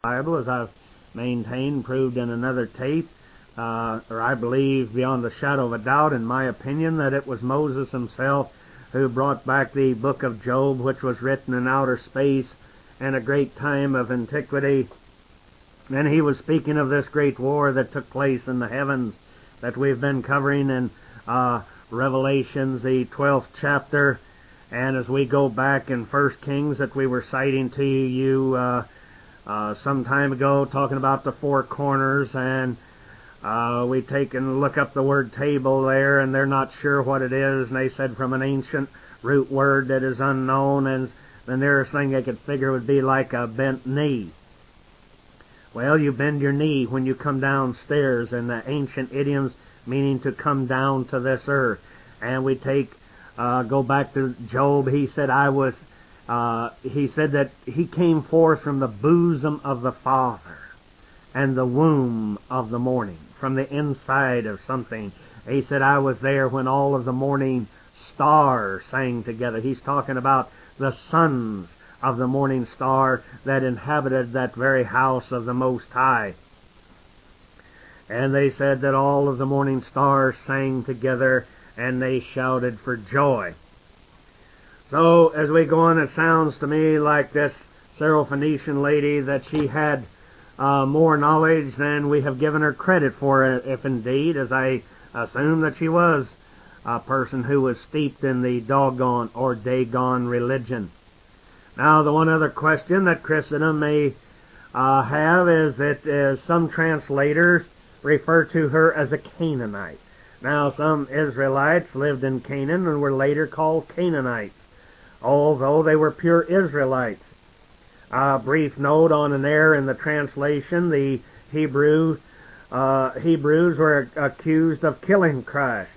Bible, as I've maintained, proved in another tape, or I believe beyond a shadow of a doubt, in my opinion, that it was Moses himself who brought back the book of Job, which was written in outer space in a great time of antiquity. And he was speaking of this great war that took place in the heavens that we've been covering in Revelations, the 12th chapter. And as we go back in 1 Kings that we were citing to you some time ago, talking about the four corners, and we take and look up the word table there, and they're not sure what it is, and they said from an ancient root word that is unknown, and the nearest thing they could figure would be like a bent knee. Well, you bend your knee when you come downstairs, and the ancient idioms meaning to come down to this earth. And we take, go back to Job. He said, he said that he came forth from the bosom of the Father and the womb of the morning, from the inside of something. He said, I was there when all of the morning stars sang together. He's talking about the sons of the morning star that inhabited that very house of the Most High. And they said that all of the morning stars sang together and they shouted for joy. So as we go on, it sounds to me like this Syrophoenician lady that she had more knowledge than we have given her credit for, if indeed, as I assume that she was a person who was steeped in the doggone or Dagon religion. Now, the one other question that Christendom may have is that some translators refer to her as a Canaanite. Now, some Israelites lived in Canaan and were later called Canaanites, although they were pure Israelites. A brief note on an error in the translation: the Hebrews were accused of killing Christ.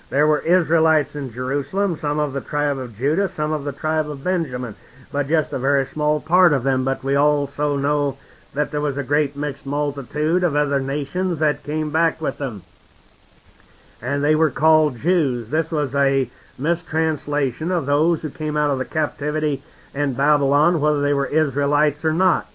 There were Israelites in Jerusalem, some of the tribe of Judah, some of the tribe of Benjamin, but just a very small part of them. But we also know that there was a great mixed multitude of other nations that came back with them, and they were called Jews. This was a mistranslation of those who came out of the captivity in Babylon, whether they were Israelites or not.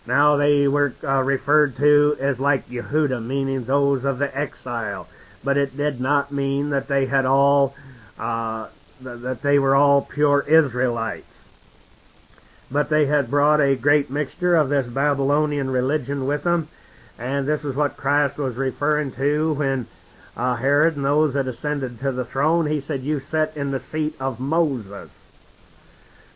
Now, they were referred to as like Yehuda, meaning those of the exile, but it did not mean that they had all that they were all pure Israelites. But they had brought a great mixture of this Babylonian religion with them, and this is what Christ was referring to when Herod and those that ascended to the throne. He said, you sat in the seat of Moses.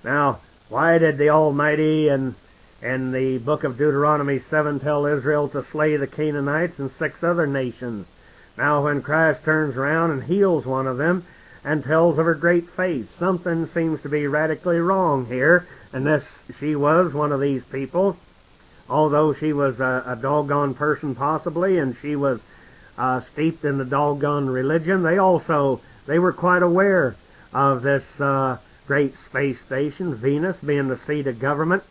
Now, why did the Almighty in the book of Deuteronomy 7 tell Israel to slay the Canaanites and 6 other nations? Now, when Christ turns around and heals one of them and tells of her great faith, something seems to be radically wrong here. And this, she was one of these people, although she was a doggone person possibly, and she was steeped in the doggone religion. They were quite aware of this great space station, Venus, being the seat of government.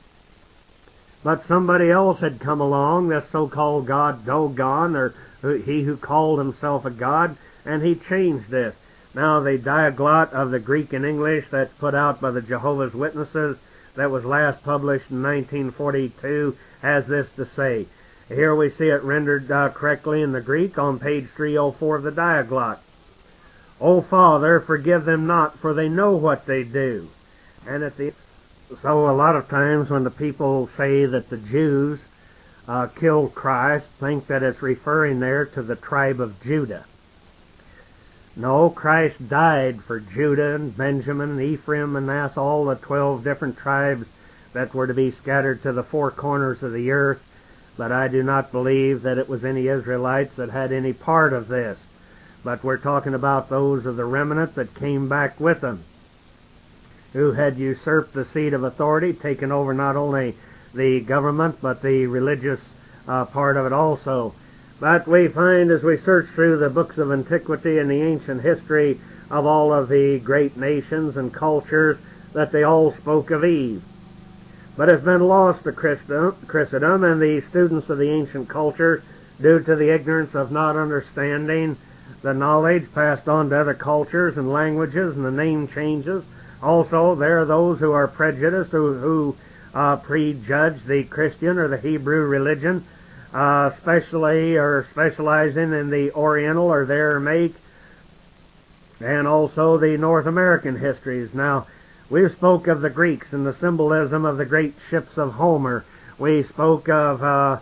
But somebody else had come along, this so-called god Dagon, or he who called himself a god, and he changed this. Now, the diaglot of the Greek and English that's put out by the Jehovah's Witnesses, that was last published in 1942, has this to say. Here we see it rendered correctly in the Greek on page 304 of the diaglot. O Father, forgive them not, for they know what they do. And so a lot of times when the people say that the Jews killed Christ, think that it's referring there to the tribe of Judah. No, Christ died for Judah and Benjamin and Ephraim, Manasseh, all the 12 different tribes that were to be scattered to the 4 corners of the earth. But I do not believe that it was any Israelites that had any part of this. But we're talking about those of the remnant that came back with them, who had usurped the seat of authority, taken over not only the government, but the religious part of it also. But we find, as we search through the books of antiquity and the ancient history of all of the great nations and cultures, that they all spoke of Eve. But it's been lost to Christendom and the students of the ancient culture due to the ignorance of not understanding the knowledge passed on to other cultures and languages and the name changes. Also, there are those who are prejudiced, who prejudged the Christian or the Hebrew religion, especially or specializing in the Oriental or the Aramaic, and also the North American histories. Now, we spoke of the Greeks and the symbolism of the great ships of Homer. We spoke of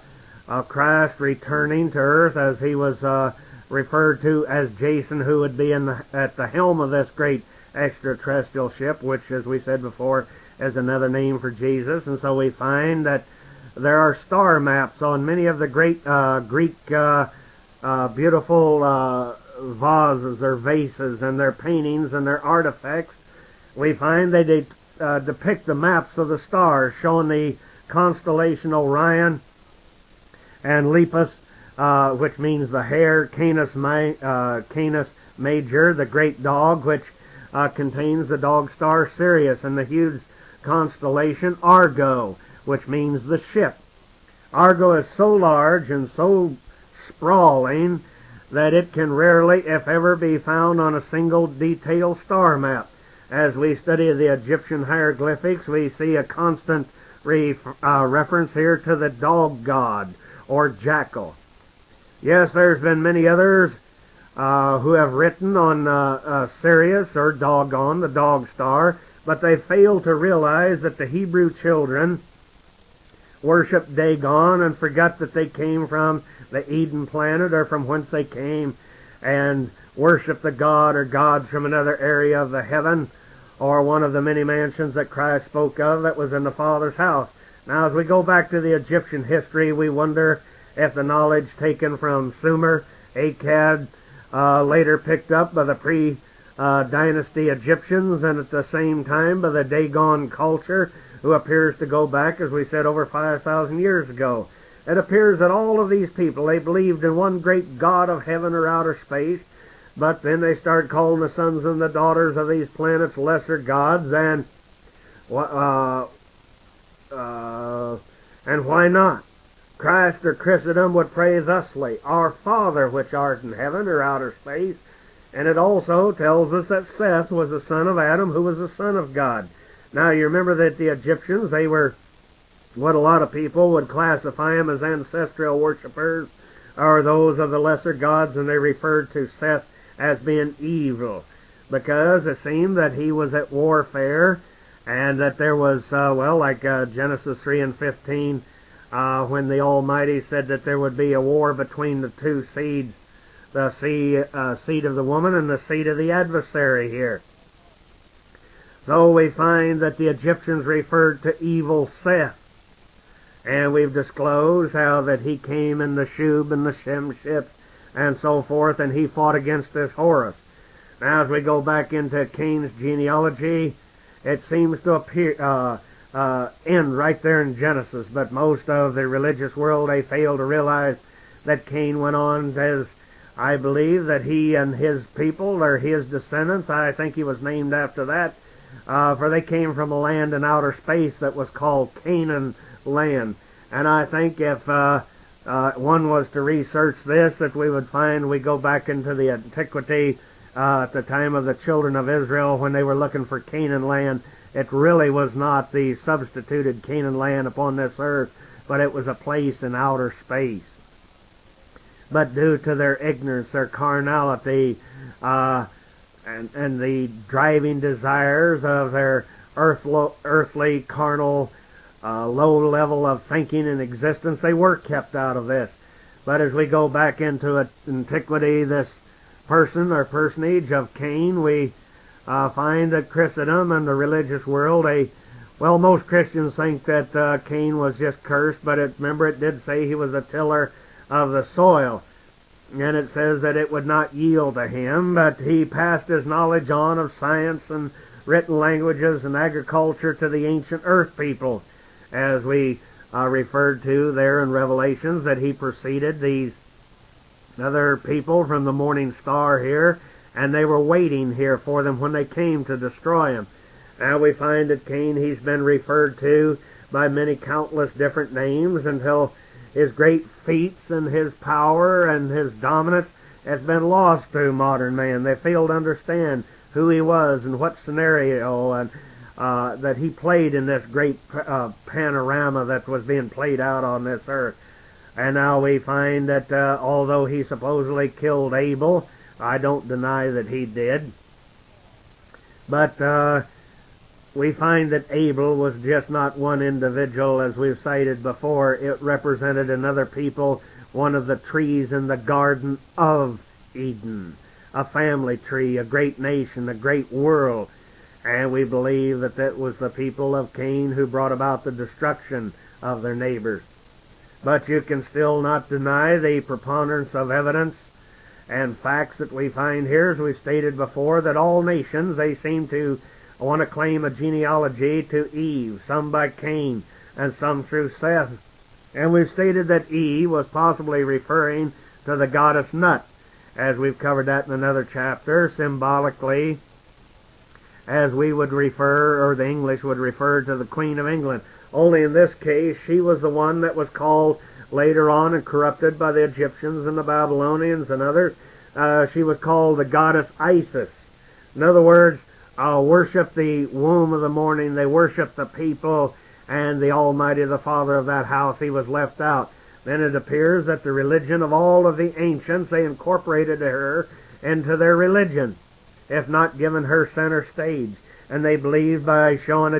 Christ returning to earth as he was referred to as Jason, who would be at the helm of this great extraterrestrial ship, which, as we said before, is another name for Jesus. And so we find that there are star maps on many of the great Greek beautiful vases or vases and their paintings and their artifacts. We find they depict the maps of the stars showing the constellation Orion and Lepus, which means the hare, Canis Major, the great dog, which contains the dog star Sirius, and the huge constellation Argo, which means the ship. Argo is so large and so sprawling that it can rarely, if ever, be found on a single detailed star map. As we study the Egyptian hieroglyphics, we see a constant reference here to the dog god or jackal. Yes, there's been many others who have written on Sirius or Dogon, the dog star, but they fail to realize that the Hebrew children worshipped Dagon and forgot that they came from the Eden planet or from whence they came, and worshiped the god or gods from another area of the heaven or one of the many mansions that Christ spoke of that was in the Father's house. Now, as we go back to the Egyptian history, we wonder if the knowledge taken from Sumer, Akkad, later picked up by the pre-dynasty Egyptians, and at the same time by the Dagon culture, who appears to go back, as we said, over 5,000 years ago. It appears that all of these people, they believed in one great God of heaven or outer space, but then they start calling the sons and the daughters of these planets lesser gods, and why not? Christ or Christendom would pray thusly, Our Father which art in heaven or outer space. And it also tells us that Seth was the son of Adam, who was the son of God. Now, you remember that the Egyptians, they were what a lot of people would classify them as ancestral worshippers, or those of the lesser gods, and they referred to Seth as being evil, because it seemed that he was at warfare, and that there was, like Genesis 3 and 15, when the Almighty said that there would be a war between the two seeds, the seed of the woman and the seed of the adversary here. So we find that the Egyptians referred to evil Seth, and we've disclosed how that he came in the Shub and the Shem ships and so forth, and he fought against this Horus. Now, as we go back into Cain's genealogy, it seems to appear end right there in Genesis, but most of the religious world, they fail to realize that Cain went on as, I believe, that he and his people, or his descendants, I think he was named after that, for they came from a land in outer space that was called Canaan land. And I think if one was to research this, that we would find, we go back into the antiquity at the time of the children of Israel when they were looking for Canaan land. It really was not the substituted Canaan land upon this earth, but it was a place in outer space. But due to their ignorance, their carnality, and the driving desires of their earthly, carnal, low level of thinking and existence, they were kept out of this. But as we go back into antiquity, this person or personage of Cain, we find that Christendom and the religious world, most Christians think that Cain was just cursed, but remember it did say he was a tiller of the soil. And it says that it would not yield to him, but he passed his knowledge on of science and written languages and agriculture to the ancient earth people, as we referred to there in Revelations, that he preceded these other people from the morning star here, and they were waiting here for them when they came to destroy him. Now we find that Cain, he's been referred to by many countless different names until his great feats and his power and his dominance has been lost to modern man. They fail to understand who he was and what scenario and that he played in this great panorama that was being played out on this earth. And now we find that although he supposedly killed Abel, I don't deny that he did, but we find that Abel was just not one individual, as we've cited before. It represented another people, one of the trees in the Garden of Eden, a family tree, a great nation, a great world. And we believe that that was the people of Cain who brought about the destruction of their neighbors. But you can still not deny the preponderance of evidence and facts that we find here, as we've stated before, that all nations, they seem to want to claim a genealogy to Eve, some by Cain, and some through Seth. And we've stated that Eve was possibly referring to the goddess Nut, as we've covered that in another chapter, symbolically, as we would refer, or the English would refer to the Queen of England. Only in this case, she was the one that was called later on and corrupted by the Egyptians and the Babylonians and others. She was called the goddess Isis. In other words, worship the womb of the morning. They worshiped the people, and the Almighty, the Father of that house, he was left out. Then it appears that the religion of all of the ancients, they incorporated her into their religion, if not given her center stage. And they believed by showing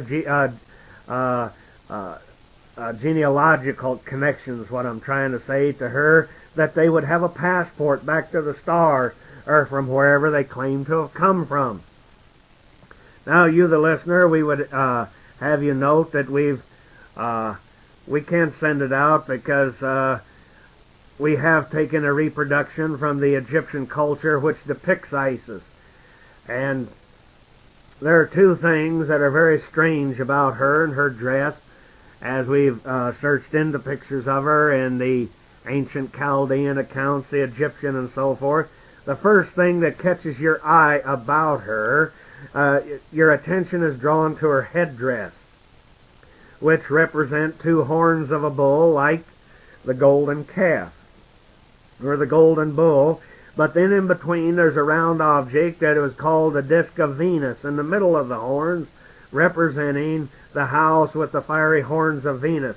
genealogical connections, what I'm trying to say, to her, that they would have a passport back to the stars, or from wherever they claimed to have come from. Now, you, the listener, we would have you note that we can't send it out because we have taken a reproduction from the Egyptian culture which depicts Isis. And there are two things that are very strange about her and her dress, as we've searched into pictures of her in the ancient Chaldean accounts, the Egyptian and so forth. The first thing that catches your eye about her, your attention is drawn to her headdress, which represent two horns of a bull, like the golden calf, or the golden bull. But then in between there's a round object that was called the disc of Venus in the middle of the horns, representing the house with the fiery horns of Venus.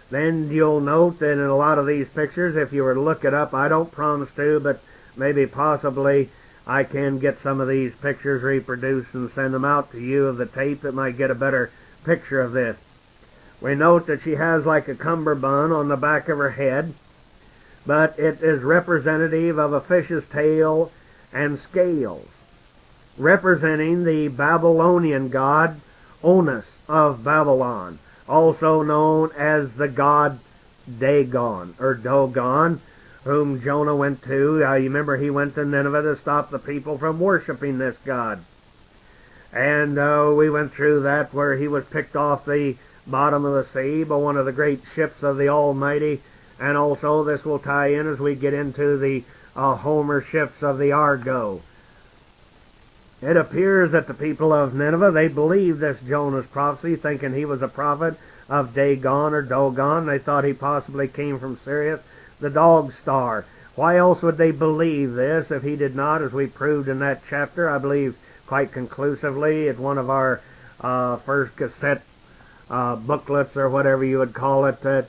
Then you'll note that in a lot of these pictures, if you were to look it up, I don't promise to, but maybe possibly I can get some of these pictures reproduced and send them out to you of the tape that might get a better picture of this. We note that she has like a cummerbund on the back of her head, but it is representative of a fish's tail and scales, representing the Babylonian god Onus of Babylon, also known as the god Dagon, or Dogon, whom Jonah went to. You remember he went to Nineveh to stop the people from worshiping this god. And we went through that, where he was picked off the bottom of the sea by one of the great ships of the Almighty. And also this will tie in as we get into the Homer ships of the Argo. It appears that the people of Nineveh, they believed this Jonah's prophecy, thinking he was a prophet of Dagon or Dogon. They thought he possibly came from Sirius, the dog star. Why else would they believe this if he did not, as we proved in that chapter, I believe quite conclusively at one of our first cassette booklets, or whatever you would call it, that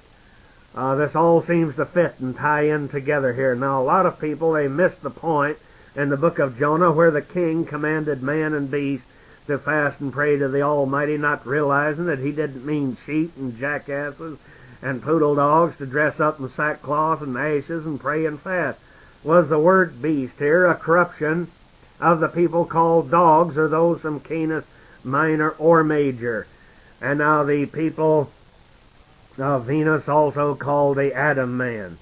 this all seems to fit and tie in together here. Now, a lot of people, they missed the point in the book of Jonah where the king commanded man and beast to fast and pray to the Almighty, not realizing that he didn't mean sheep and jackasses and poodle dogs to dress up in sackcloth and ashes and pray and fast. Was the word beast here a corruption of the people called dogs, or those from Canis Minor or Major? And now the people of Venus, also called the Adam man.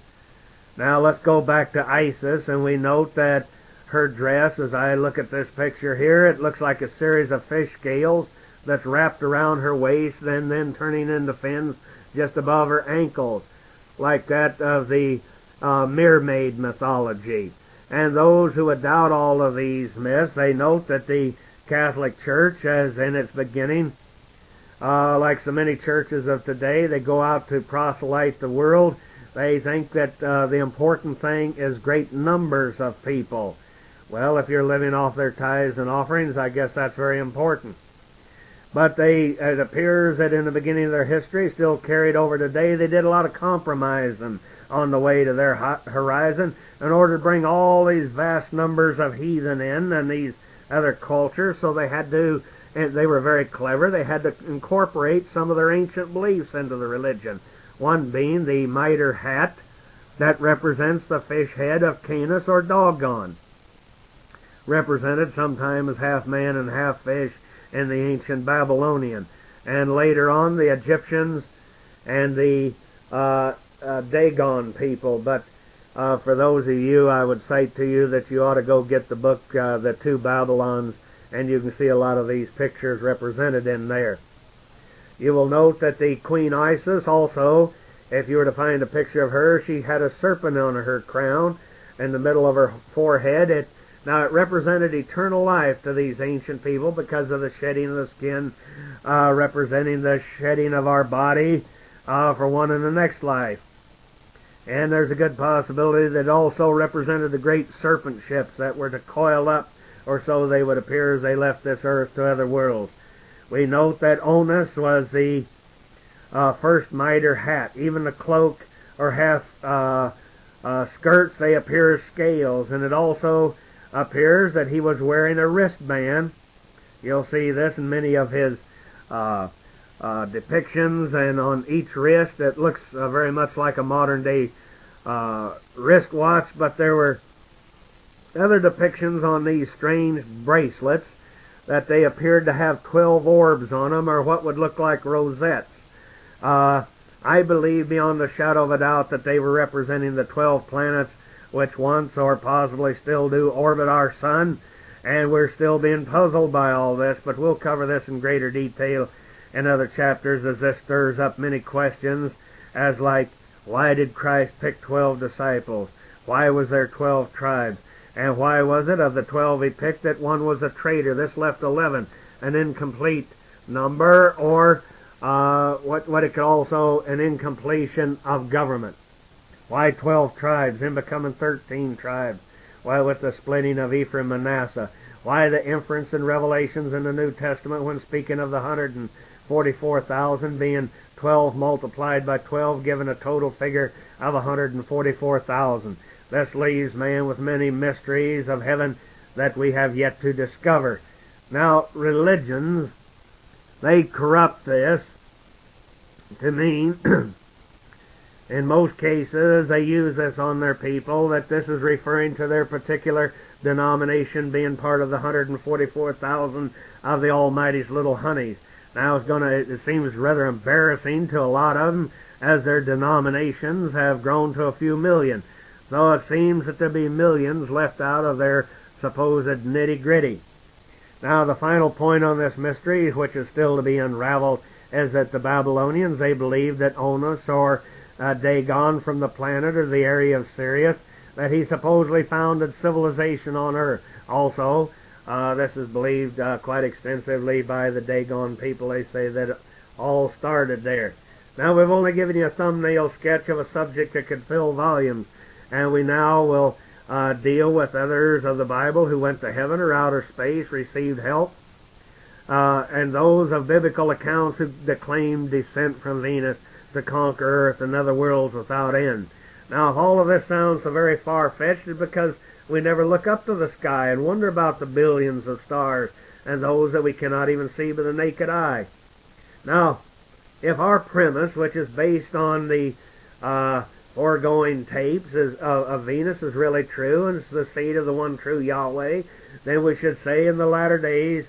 Now let's go back to Isis, and we note that her dress, as I look at this picture here, it looks like a series of fish scales that's wrapped around her waist, and then turning into fins just above her ankles, like that of the mermaid mythology. And those who would doubt all of these myths, they note that the Catholic Church, as in its beginning, like so many churches of today, they go out to proselyte the world. They think that the important thing is great numbers of people. Well, if you're living off their tithes and offerings, I guess that's very important. But it appears that in the beginning of their history, still carried over today, they did a lot of compromising on the way to their horizon in order to bring all these vast numbers of heathen in and these other cultures. So they had to, and they were very clever, they had to incorporate some of their ancient beliefs into the religion. One being the mitre hat that represents the fish head of Canis or Dogon, represented sometimes half man and half fish in the ancient Babylonian. And later on the Egyptians and the Dagon people. But for those of you, I would say to you that you ought to go get the book, The Two Babylons, and you can see a lot of these pictures represented in there. You will note that the Queen Isis also, if you were to find a picture of her, she had a serpent on her crown in the middle of her forehead. Now it represented eternal life to these ancient people because of the shedding of the skin, representing the shedding of our body for one in the next life. And there's a good possibility that it also represented the great serpent ships that were to coil up, or so they would appear as they left this earth to other worlds. We note that Onus was the first mitre hat. Even the cloak or half skirts, they appear as scales, and it also appears that he was wearing a wristband. You'll see this in many of his depictions, and on each wrist it looks very much like a modern day wristwatch, but there were other depictions on these strange bracelets that they appeared to have 12 orbs on them, or what would look like rosettes. I believe beyond a shadow of a doubt that they were representing the 12 planets which once or possibly still do orbit our sun, and we're still being puzzled by all this, but we'll cover this in greater detail in other chapters, as this stirs up many questions, as like, why did Christ pick 12 disciples? Why was there 12 tribes? And why was it of the 12 he picked that one was a traitor? This left 11, an incomplete number, or what it could also, an incompletion of government. Why 12 tribes, then becoming 13 tribes? Why with the splitting of Ephraim and Manasseh? Why the inference in Revelations in the New Testament when speaking of the 144,000 being 12 multiplied by 12, giving a total figure of 144,000? This leaves man with many mysteries of heaven that we have yet to discover. Now, religions, they corrupt this to mean in most cases, they use this on their people, that this is referring to their particular denomination being part of the 144,000 of the Almighty's little honeys. Now, it seems rather embarrassing to a lot of them, as their denominations have grown to a few million. So it seems that there be millions left out of their supposed nitty-gritty. Now, the final point on this mystery, which is still to be unraveled, is that the Babylonians, they believed that Onus, or Dagon from the planet or the area of Sirius, that he supposedly founded civilization on Earth. Also, this is believed quite extensively by the Dagon people. They say that it all started there. Now, we've only given you a thumbnail sketch of a subject that could fill volumes, and we now will deal with others of the Bible who went to heaven or outer space, received help, and those of biblical accounts who claimed descent from Venus to conquer Earth and other worlds without end. Now, if all of this sounds so very far-fetched, it's because we never look up to the sky and wonder about the billions of stars and those that we cannot even see with the naked eye. Now, if our premise, which is based on the foregoing tapes of Venus, is really true, and it's the seed of the one true Yahweh, then we should say in the latter days,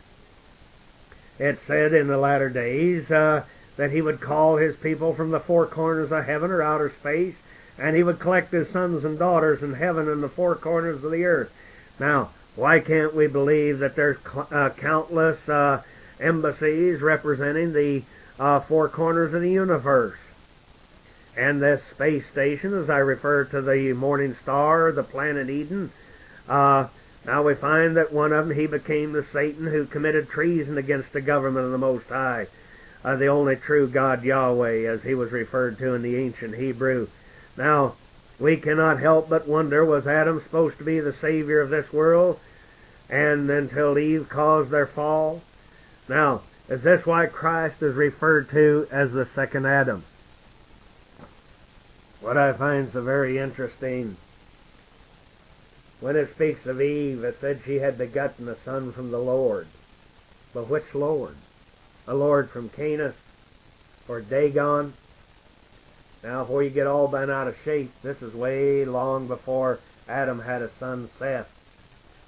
it said in the latter days, that he would call his people from the four corners of heaven or outer space, and he would collect his sons and daughters in heaven and the four corners of the earth. Now, why can't we believe that there's countless embassies representing the four corners of the universe? And this space station, as I refer to the morning star, the planet Eden, now we find that one of them, he became the Satan who committed treason against the government of the Most High. The only true God, Yahweh, as he was referred to in the ancient Hebrew. Now, we cannot help but wonder, was Adam supposed to be the Savior of this world, and until Eve caused their fall? Now, Is this why Christ is referred to as the second Adam? What I find so very interesting, when it speaks of Eve, it said she had begotten a son from the Lord. But which Lord? A Lord from Canaan or Dagon? Now, before you get all bent out of shape, this is way long before Adam had a son, Seth.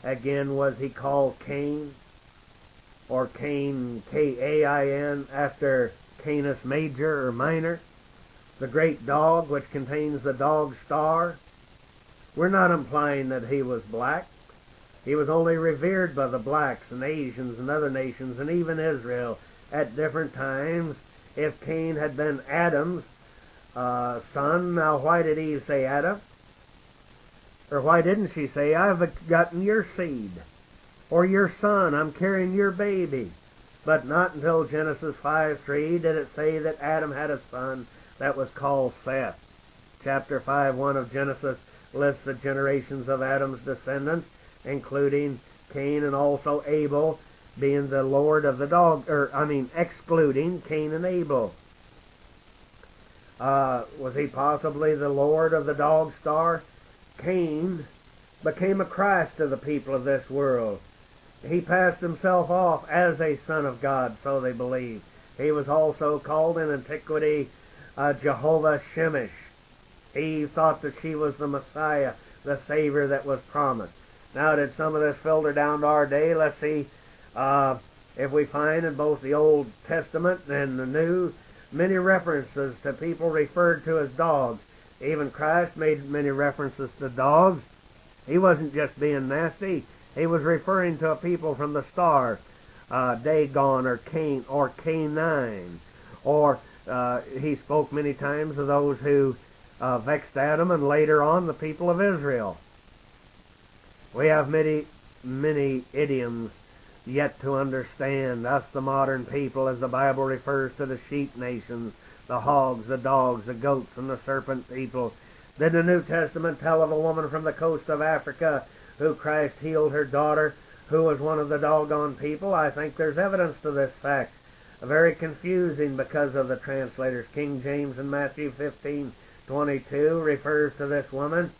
Again, was he called Cain? Or Cain, K-A-I-N, after Canis Major or Minor? The great dog, which contains the dog star? We're not implying that he was black. He was only revered by the blacks and Asians and other nations and even Israel at different times. If Cain had been Adam's son, now why did Eve say Adam? Or why didn't she say, I've begotten your seed, or your son, I'm carrying your baby? But not until Genesis 5:3 did it say that Adam had a son that was called Seth. Chapter 5:1 of Genesis lists the generations of Adam's descendants, including Cain and also Abel, being the lord of the dog, excluding Cain and Abel. Was he possibly the lord of the dog star? Cain became a Christ to the people of this world. He passed himself off as a son of God, so they believe. He was also called in antiquity Jehovah Shemesh. Eve thought that she was the Messiah, the Savior that was promised. Now, did some of this filter down to our day? Let's see if we find in both the Old Testament and the New many references to people referred to as dogs. Even Christ made many references to dogs. He wasn't just being nasty. He was referring to a people from the stars, Dagon or Cain or Canine. Or he spoke many times of those who vexed Adam and later on the people of Israel. We have many idioms yet to understand. Us, the modern people, as the Bible refers to the sheep nations, the hogs, the dogs, the goats, and the serpent people. Did the New Testament tell of a woman from the coast of Africa who Christ healed her daughter, who was one of the doggone people? I think there's evidence to this fact. Very confusing because of the translators. King James in Matthew 15:22 refers to this woman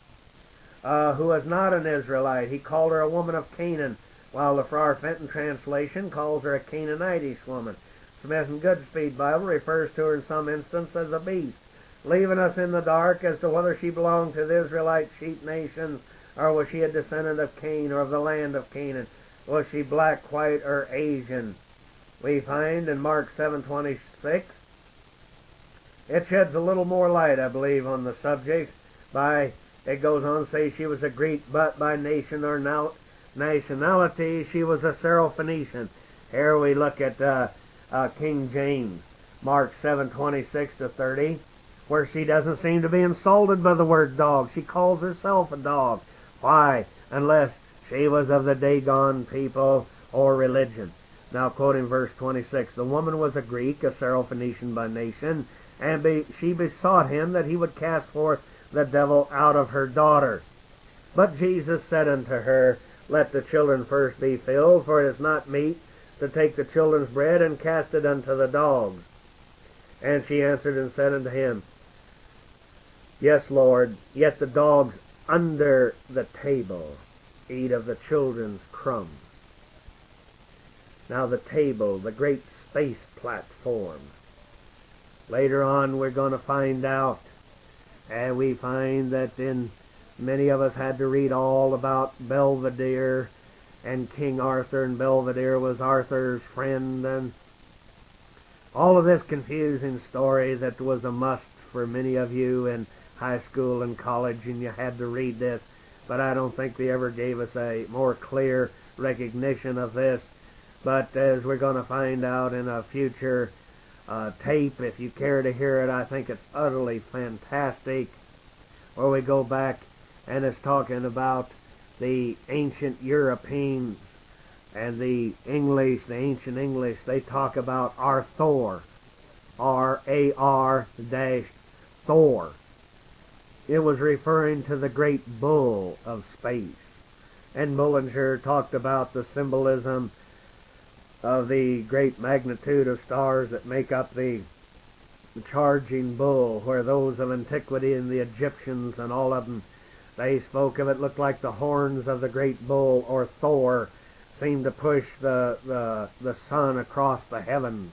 who was not an Israelite. He called her a woman of Canaan, while the Farrar Fenton translation calls her a Canaanitish woman. Smith and Goodspeed Bible refers to her in some instance as a beast, leaving us in the dark as to whether she belonged to the Israelite sheep nation, or was she a descendant of Cain or of the land of Canaan? Was she black, white, or Asian? We find in Mark 7:26, it sheds a little more light, I believe, on the subject. It goes on to say she was a Greek, but by nation or nationality she was a Syrophoenician. Here we look at King James, Mark 7:26-30, where she doesn't seem to be insulted by the word dog. She calls herself a dog. Why? Unless she was of the Dagon people or religion. Now, quoting verse 26, the woman was a Greek, a Syrophoenician by nation, and she besought him that he would cast forth the devil out of her daughter. But Jesus said unto her, let the children first be filled, for it is not meet to take the children's bread and cast it unto the dogs. And she answered and said unto him, Yes, Lord, yet the dogs under the table eat of the children's crumbs. Now the table, the great space platform. Later on we're going to find out, and we find that many of us had to read all about Belvedere and King Arthur, and Belvedere was Arthur's friend, and all of this confusing story that was a must for many of you in high school and college, and you had to read this, but I don't think they ever gave us a more clear recognition of this. But as we're going to find out in a future tape, if you care to hear it, I think it's utterly fantastic, where we go back and it's talking about the ancient Europeans and the English, the ancient English. They talk about Arthur, R-A-R-Thor. It was referring to the great bull of space. And Bullinger talked about the symbolism of the great magnitude of stars that make up the charging bull, where those of antiquity and the Egyptians and all of them, they spoke of it, looked like the horns of the great bull, or Thor, seemed to push the sun across the heavens.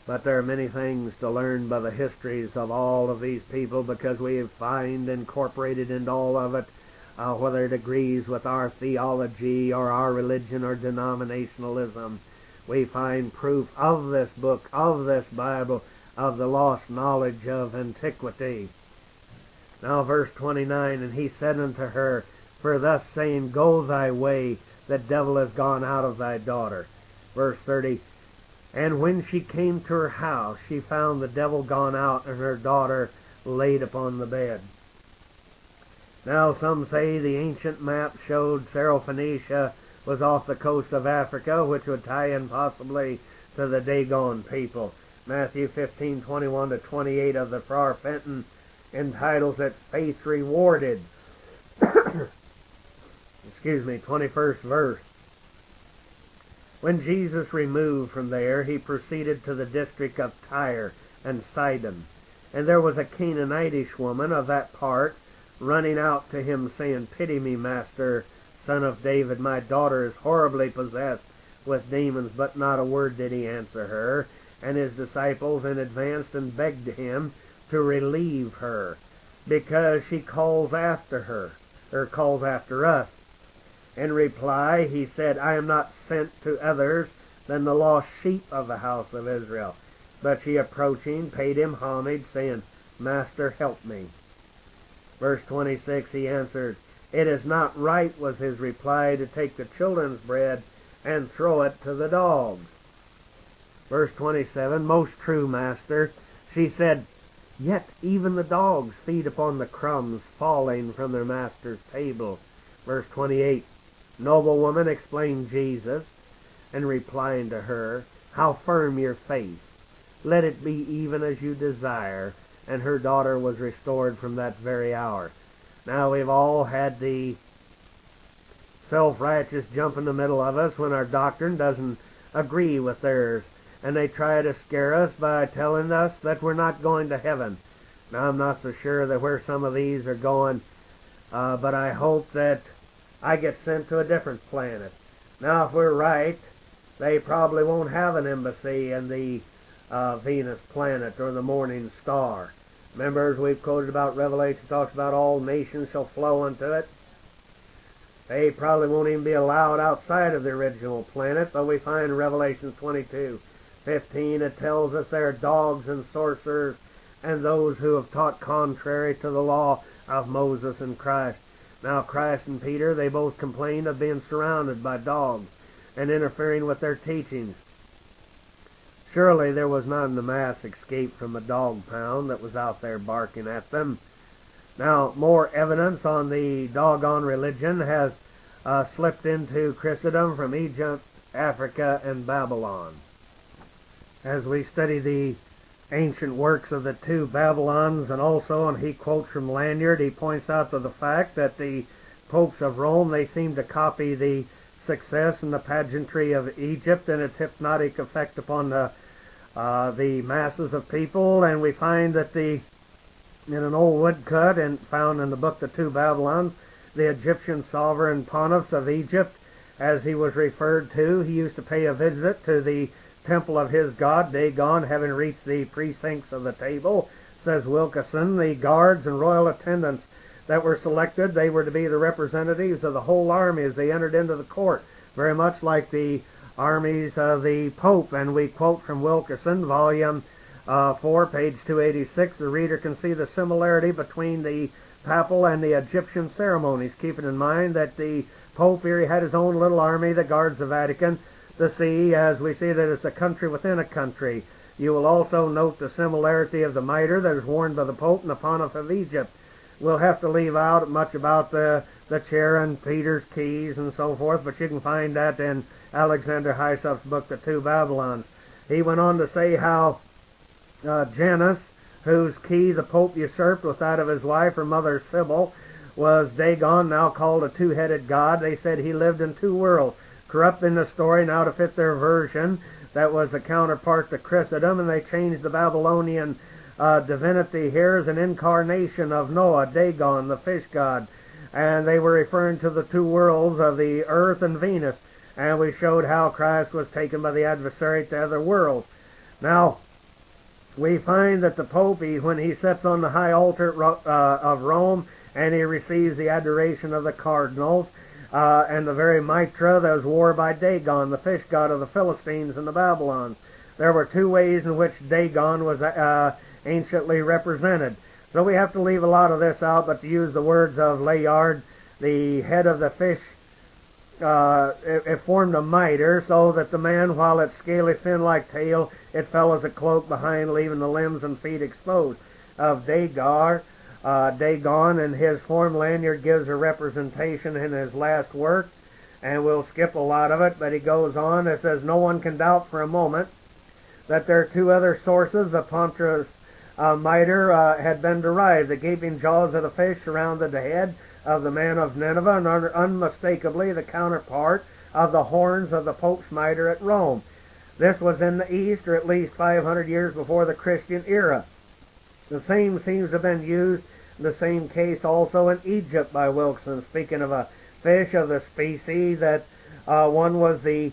But there are many things to learn by the histories of all of these people, because we find incorporated into all of it, whether it agrees with our theology or our religion or denominationalism, we find proof of this book, of this Bible, of the lost knowledge of antiquity. Now verse 29, and he said unto her, for thus saying, go thy way, the devil is gone out of thy daughter. Verse 30, and when she came to her house, she found the devil gone out, and her daughter laid upon the bed. Now some say the ancient map showed Syrophoenicia was off the coast of Africa, which would tie in possibly to the Dagon people. Matthew 15:21 to 28 of the Friar Fenton entitles it Faith Rewarded. Excuse me, 21st verse. When Jesus removed from there, he proceeded to the district of Tyre and Sidon. And there was a Canaanitish woman of that part running out to him, saying, pity me, Master, Son of David, my daughter is horribly possessed with demons. But not a word did he answer her. And his disciples then advanced and begged him to relieve her, because she calls after her, or calls after us. In reply, he said, I am not sent to others than the lost sheep of the house of Israel. But she, approaching, paid him homage, saying, Master, help me. Verse 26, he answered, it is not right, was his reply, to take the children's bread and throw it to the dogs. Verse 27, most true, Master. She said, yet even the dogs feed upon the crumbs falling from their master's table. Verse 28, noble woman, explained Jesus, and replying to her, how firm your faith. Let it be even as you desire. And her daughter was restored from that very hour. Now we've all had the self-righteous jump in the middle of us when our doctrine doesn't agree with theirs. And they try to scare us by telling us that we're not going to heaven. Now I'm not so sure that where some of these are going, but I hope that I get sent to a different planet. Now if we're right, they probably won't have an embassy in the Venus planet or the morning star. Remember, as we've quoted about Revelation, talks about all nations shall flow unto it. They probably won't even be allowed outside of the original planet, but we find in Revelation 22:15 it tells us there are dogs and sorcerers and those who have taught contrary to the law of Moses and Christ. Now Christ and Peter, they both complained of being surrounded by dogs and interfering with their teachings. Surely there was none the mass escape from the dog pound that was out there barking at them. Now, more evidence on the doggone religion has slipped into Christendom from Egypt, Africa, and Babylon. As we study the ancient works of the two Babylons, and also, and he quotes from Lanyard, he points out to the fact that the popes of Rome, they seem to copy the success and the pageantry of Egypt and its hypnotic effect upon the masses of people. And we find that in an old woodcut and found in the book The Two Babylons, the Egyptian sovereign pontiffs of Egypt, as he was referred to, he used to pay a visit to the temple of his god Dagon, having reached the precincts of the table. Says Wilkeson, the guards and royal attendants that were selected, they were to be the representatives of the whole army as they entered into the court, very much like the armies of the Pope. And we quote from Wilkeson, volume 4, page 286, the reader can see the similarity between the papal and the Egyptian ceremonies, keeping in mind that the Pope here had his own little army that guards the Vatican. The sea, as we see that it's a country within a country. You will also note the similarity of the mitre that is worn by the Pope and the pontiff of Egypt. We'll have to leave out much about the chair and Peter's keys and so forth, but you can find that in Alexander Hyssop's book, The Two Babylons. He went on to say how Janus, whose key the Pope usurped with that of his wife, her mother Sybil, was Dagon, now called a two-headed god. They said he lived in two worlds. corrupting the story now to fit their version that was a counterpart to Christendom, and they changed the Babylonian divinity here as an incarnation of Noah, Dagon, the fish god. And they were referring to the two worlds of the earth and Venus. And we showed how Christ was taken by the adversary to other worlds. Now, we find that the Pope, when he sits on the high altar of Rome, and he receives the adoration of the cardinals, and the very mitra that was worn by Dagon, the fish god of the Philistines and the Babylons. There were two ways in which Dagon was anciently represented. So we have to leave a lot of this out, but to use the words of Layard, the head of the fish, it formed a mitre, so that the man, while its scaly fin-like tail, it fell as a cloak behind, leaving the limbs and feet exposed. Of Dagon, in his form lanyard gives a representation in his last work, and we'll skip a lot of it, but he goes on. It says, no one can doubt for a moment that there are two other sources. The Pontrus mitre had been derived. The gaping jaws of the fish surrounded the head of the man of Nineveh, and are unmistakably the counterpart of the horns of the Pope's mitre at Rome. This was in the East, or at least 500 years before the Christian era. The same seems to have been used in the same case also in Egypt by Wilson, speaking of a fish of the species that one was the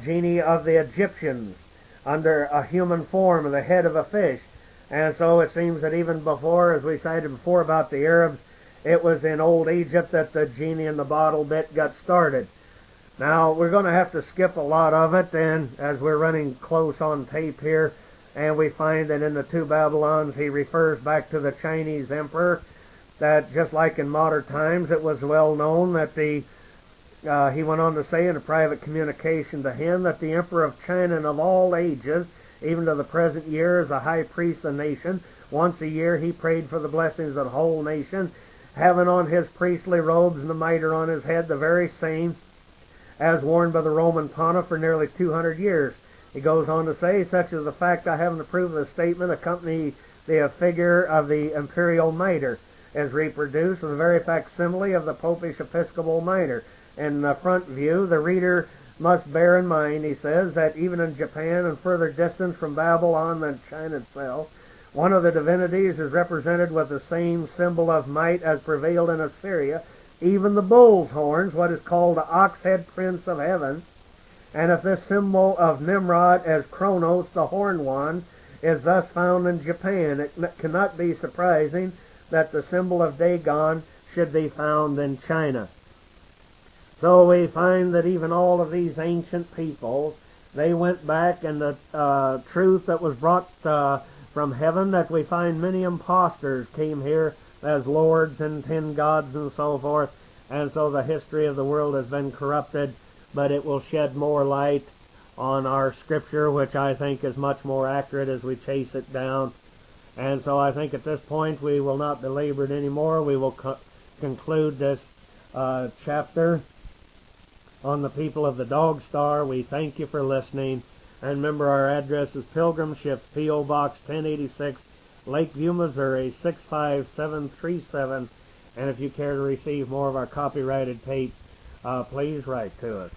genie of the Egyptians under a human form, the head of a fish. And so it seems that even before, as we cited before about the Arabs, it was in old Egypt that the genie in the bottle bit got started. Now, we're going to have to skip a lot of it, and as we're running close on tape here, and we find that in the two Babylons, he refers back to the Chinese emperor, that just like in modern times, it was well known that he went on to say in a private communication to him that the emperor of China and of all ages, even to the present year, as a high priest of the nation, once a year he prayed for the blessings of the whole nation, having on his priestly robes and the mitre on his head, the very same as worn by the Roman pontiff for nearly 200 years. He goes on to say, such is the fact I haven't approved of the statement accompanying the figure of the imperial mitre, as reproduced with a very facsimile of the popish episcopal mitre. In the front view, the reader must bear in mind, he says, that even in Japan and further distance from Babylon than China itself, one of the divinities is represented with the same symbol of might as prevailed in Assyria, even the bull's horns, what is called the ox-head prince of heaven. And if this symbol of Nimrod as Kronos, the horned one, is thus found in Japan, it cannot be surprising that the symbol of Dagon should be found in China. So we find that even all of these ancient peoples, they went back, and the truth that was brought from heaven, that we find many impostors came here as lords and 10 gods and so forth, and so the history of the world has been corrupted, but it will shed more light on our scripture, which I think is much more accurate as we chase it down. And so I think at this point we will not belabor it anymore. We will conclude this chapter on the people of the Dog Star. We thank you for listening. And remember, our address is Pilgrim, Ships, P.O. Box 1086, Lakeview, Missouri 65737. And if you care to receive more of our copyrighted tapes, please write to us.